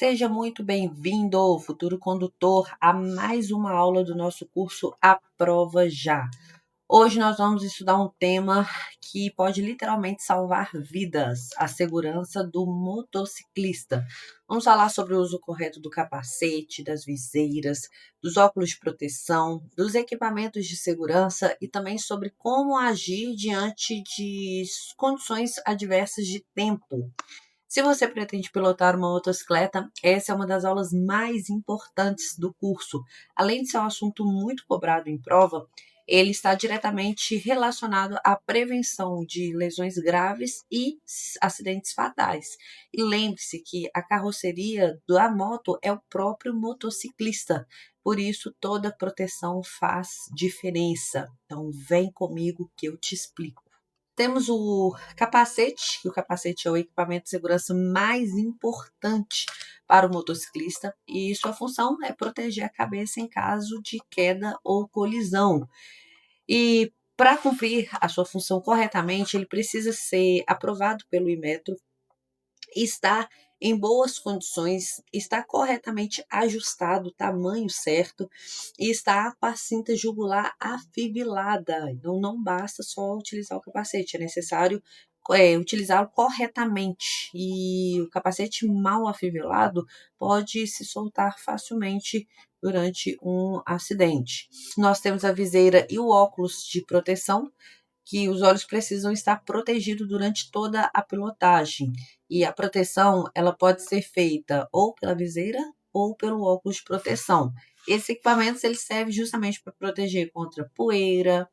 Seja muito bem-vindo, futuro condutor, a mais uma aula do nosso curso A Prova Já. Hoje nós vamos estudar um tema que pode literalmente salvar vidas, a segurança do motociclista. Vamos falar sobre o uso correto do capacete, das viseiras, dos óculos de proteção, dos equipamentos de segurança e também sobre como agir diante de condições adversas de tempo. Se você pretende pilotar uma motocicleta, essa é uma das aulas mais importantes do curso. Além de ser um assunto muito cobrado em prova, ele está diretamente relacionado à prevenção de lesões graves e acidentes fatais. E lembre-se que a carroceria da moto é o próprio motociclista. Por isso, toda proteção faz diferença. Então, vem comigo que eu te explico. Temos o capacete, que o capacete é o equipamento de segurança mais importante para o motociclista e sua função é proteger a cabeça em caso de queda ou colisão. E para cumprir a sua função corretamente, ele precisa ser aprovado pelo Inmetro, estar em boas condições, está corretamente ajustado, o tamanho certo, e está com a cinta jugular afivelada. Então, não basta só utilizar o capacete, é necessário utilizá-lo corretamente. E o capacete mal afivelado pode se soltar facilmente durante um acidente. Nós temos a viseira e o óculos de proteção, que os olhos precisam estar protegidos durante toda a pilotagem. E a proteção, ela pode ser feita ou pela viseira ou pelo óculos de proteção. Esses equipamentos, eles servem justamente para proteger contra poeira,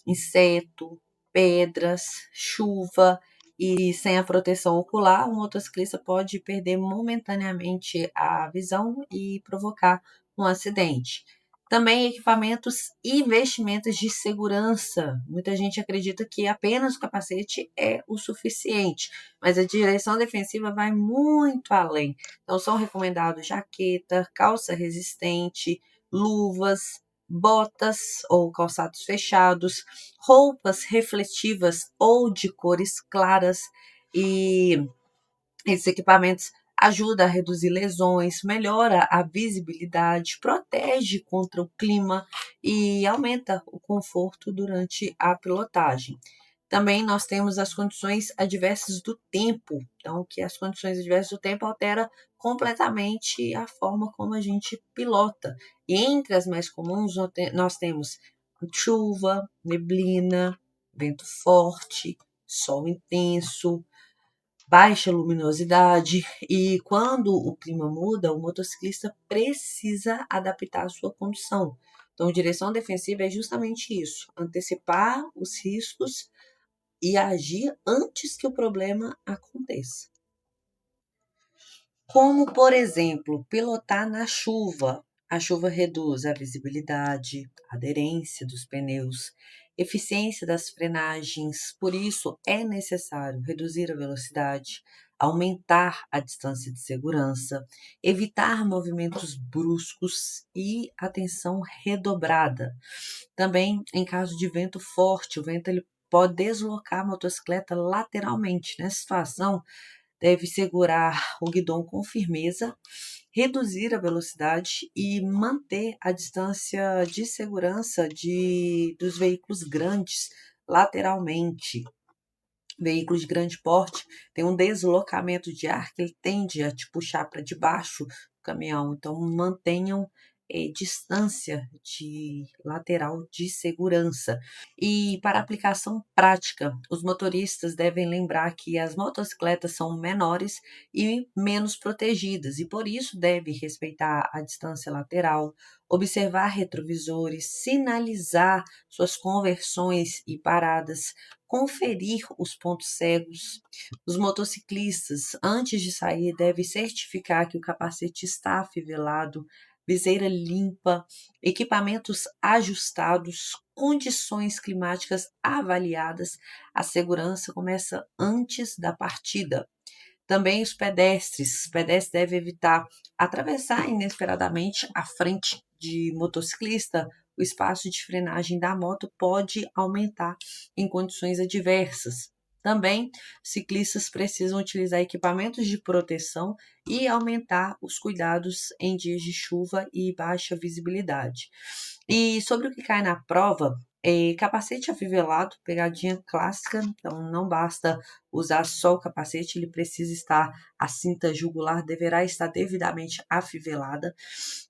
inseto, pedras, chuva. E sem a proteção ocular, o motociclista pode perder momentaneamente a visão e provocar um acidente. Também equipamentos e vestimentas de segurança. Muita gente acredita que apenas o capacete é o suficiente, mas a direção defensiva vai muito além. Então, são recomendados jaqueta, calça resistente, luvas, botas ou calçados fechados, roupas refletivas ou de cores claras, e esses equipamentos ajudam a reduzir lesões, melhora a visibilidade, protege contra o clima e aumenta o conforto durante a pilotagem. Também nós temos as condições adversas do tempo, então que as condições adversas do tempo alteram completamente a forma como a gente pilota. E entre as mais comuns nós temos chuva, neblina, vento forte, sol intenso, baixa luminosidade, e quando o clima muda, o motociclista precisa adaptar a sua condução. Então, direção defensiva é justamente isso: antecipar os riscos e agir antes que o problema aconteça. Como, por exemplo, pilotar na chuva. A chuva reduz a visibilidade, a aderência dos pneus, eficiência das frenagens. Por isso, é necessário reduzir a velocidade, aumentar a distância de segurança, evitar movimentos bruscos e atenção redobrada. Também, em caso de vento forte, o vento ele pode deslocar a motocicleta lateralmente. Nessa situação, deve segurar o guidão com firmeza, reduzir a velocidade e manter a distância de segurança dos veículos grandes lateralmente. Veículos de grande porte tem um deslocamento de ar que ele tende a te puxar para debaixo do caminhão. Então, mantenham distância de lateral de segurança. E para aplicação prática, os motoristas devem lembrar que as motocicletas são menores e menos protegidas, e por isso deve respeitar a distância lateral, observar retrovisores, sinalizar suas conversões e paradas, conferir os pontos cegos. Os motociclistas, antes de sair, devem certificar que o capacete está afivelado, viseira limpa, equipamentos ajustados, condições climáticas avaliadas. A segurança começa antes da partida. Também os pedestres devem evitar atravessar inesperadamente a frente de motociclista. O espaço de frenagem da moto pode aumentar em condições adversas. Também, ciclistas precisam utilizar equipamentos de proteção e aumentar os cuidados em dias de chuva e baixa visibilidade. E sobre o que cai na prova, capacete afivelado, pegadinha clássica, então não basta usar só o capacete, ele precisa estar, a cinta jugular deverá estar devidamente afivelada.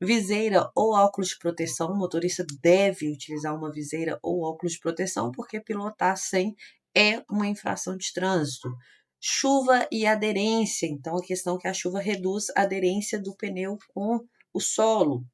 Viseira ou óculos de proteção, o motorista deve utilizar uma viseira ou óculos de proteção, porque pilotar sem é uma infração de trânsito. Chuva e aderência, então a questão é que a chuva reduz a aderência do pneu com o solo.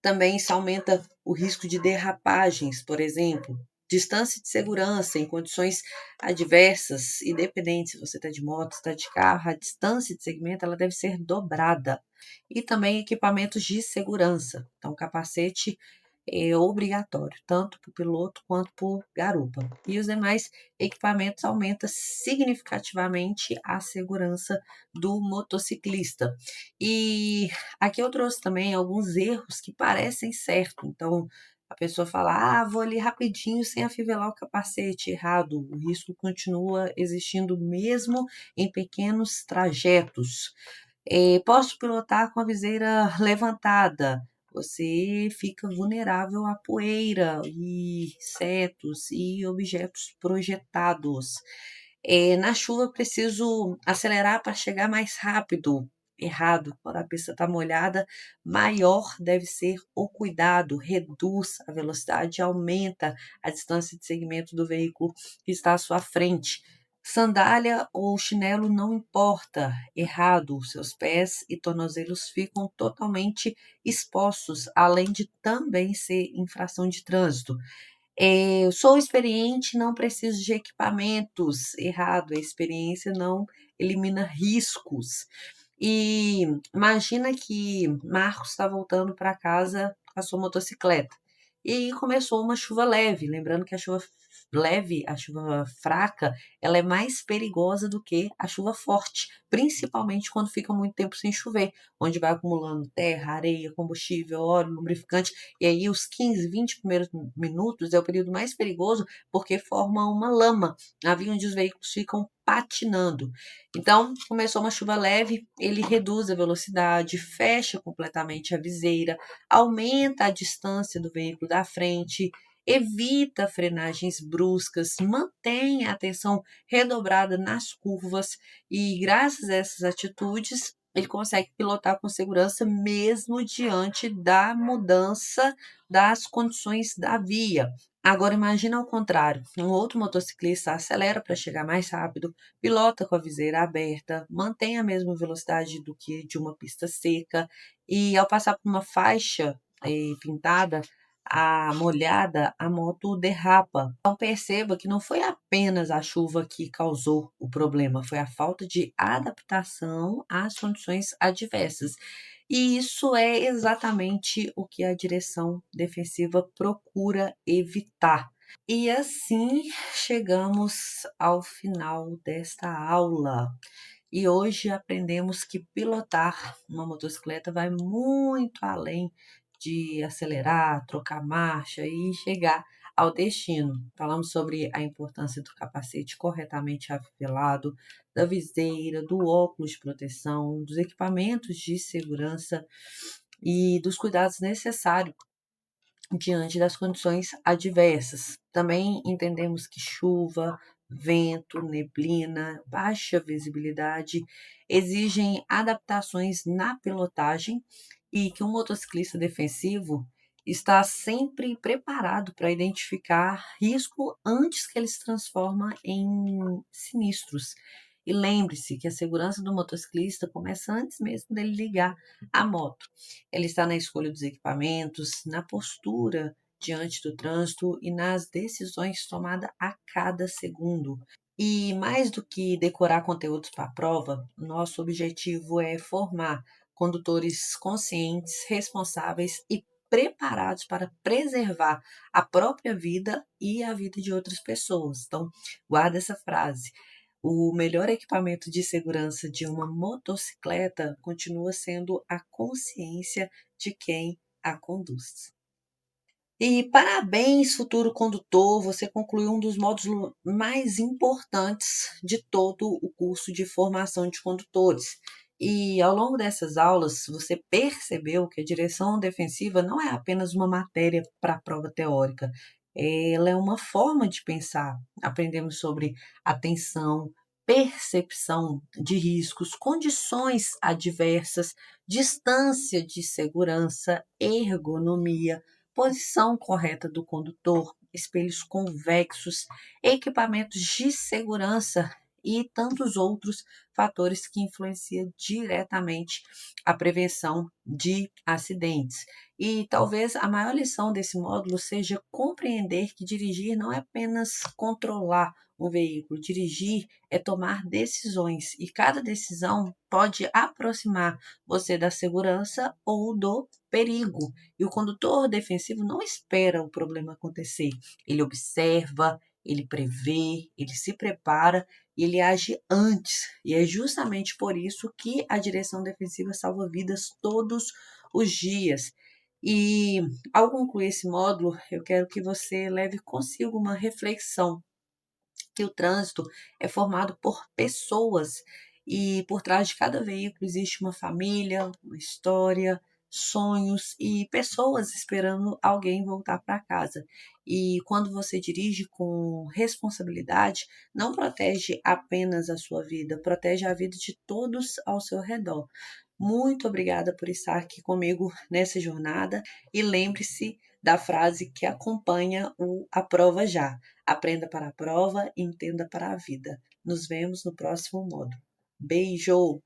Também isso aumenta o risco de derrapagens, por exemplo. Distância de segurança em condições adversas, independente se você está de moto, está de carro, a distância de segmento ela deve ser dobrada. E também equipamentos de segurança. Então, capacete é obrigatório, tanto para o piloto quanto para o garupa. E os demais equipamentos aumentam significativamente a segurança do motociclista. E aqui eu trouxe também alguns erros que parecem certo. Então, a pessoa fala, vou ali rapidinho sem afivelar o capacete. Errado, o risco continua existindo mesmo em pequenos trajetos. Posso pilotar com a viseira levantada. Você fica vulnerável à poeira e insetos e objetos projetados. Na chuva, preciso acelerar para chegar mais rápido. Errado, quando a pista está molhada, maior deve ser o cuidado, reduz a velocidade, aumenta a distância de segmento do veículo que está à sua frente. Sandália ou chinelo não importa, errado, seus pés e tornozelos ficam totalmente expostos, além de também ser infração de trânsito. Eu sou experiente, não preciso de equipamentos, errado, a experiência não elimina riscos. E imagina que Marcos está voltando para casa com a sua motocicleta. E aí começou uma chuva leve, lembrando que a chuva leve, a chuva fraca, ela é mais perigosa do que a chuva forte, principalmente quando fica muito tempo sem chover, onde vai acumulando terra, areia, combustível, óleo, lubrificante, e aí os 15, 20 primeiros minutos é o período mais perigoso porque forma uma lama, a via onde os veículos ficam patinando. Então, começou uma chuva leve, ele reduz a velocidade, fecha completamente a viseira, aumenta a distância do veículo da frente, evita frenagens bruscas, mantém a atenção redobrada nas curvas e, graças a essas atitudes, ele consegue pilotar com segurança mesmo diante da mudança das condições da via. Agora imagina ao contrário, um outro motociclista acelera para chegar mais rápido, pilota com a viseira aberta, mantém a mesma velocidade do que de uma pista seca e ao passar por uma faixa pintada, a molhada, a moto derrapa. Então perceba que não foi apenas a chuva que causou o problema, foi a falta de adaptação às condições adversas. E isso é exatamente o que a direção defensiva procura evitar. E assim chegamos ao final desta aula. E hoje aprendemos que pilotar uma motocicleta vai muito além de acelerar, trocar marcha e chegar ao destino. Falamos sobre a importância do capacete corretamente afivelado, da viseira, do óculos de proteção, dos equipamentos de segurança e dos cuidados necessários diante das condições adversas. Também entendemos que chuva, vento, neblina, baixa visibilidade exigem adaptações na pilotagem e que um motociclista defensivo está sempre preparado para identificar risco antes que ele se transforme em sinistros. E lembre-se que a segurança do motociclista começa antes mesmo dele ligar a moto. Ele está na escolha dos equipamentos, na postura diante do trânsito e nas decisões tomadas a cada segundo. E mais do que decorar conteúdos para a prova, nosso objetivo é formar condutores conscientes, responsáveis e preparados para preservar a própria vida e a vida de outras pessoas. Então, guarda essa frase. O melhor equipamento de segurança de uma motocicleta continua sendo a consciência de quem a conduz. E parabéns, futuro condutor, você concluiu um dos módulos mais importantes de todo o curso de formação de condutores. E ao longo dessas aulas, você percebeu que a direção defensiva não é apenas uma matéria para a prova teórica, ela é uma forma de pensar. Aprendemos sobre atenção, percepção de riscos, condições adversas, distância de segurança, ergonomia, posição correta do condutor, espelhos convexos, equipamentos de segurança e tantos outros fatores que influenciam diretamente a prevenção de acidentes. E talvez a maior lição desse módulo seja compreender que dirigir não é apenas controlar um veículo, dirigir é tomar decisões e cada decisão pode aproximar você da segurança ou do perigo. E o condutor defensivo não espera o problema acontecer. Ele observa, ele prevê, ele se prepara e ele age antes. E é justamente por isso que a direção defensiva salva vidas todos os dias. E ao concluir esse módulo, eu quero que você leve consigo uma reflexão que o trânsito é formado por pessoas e por trás de cada veículo existe uma família, uma história, sonhos e pessoas esperando alguém voltar para casa. E quando você dirige com responsabilidade, não protege apenas a sua vida, protege a vida de todos ao seu redor. Muito obrigada por estar aqui comigo nessa jornada e lembre-se da frase que acompanha a prova já. Aprenda para a prova e entenda para a vida. Nos vemos no próximo módulo. Beijo!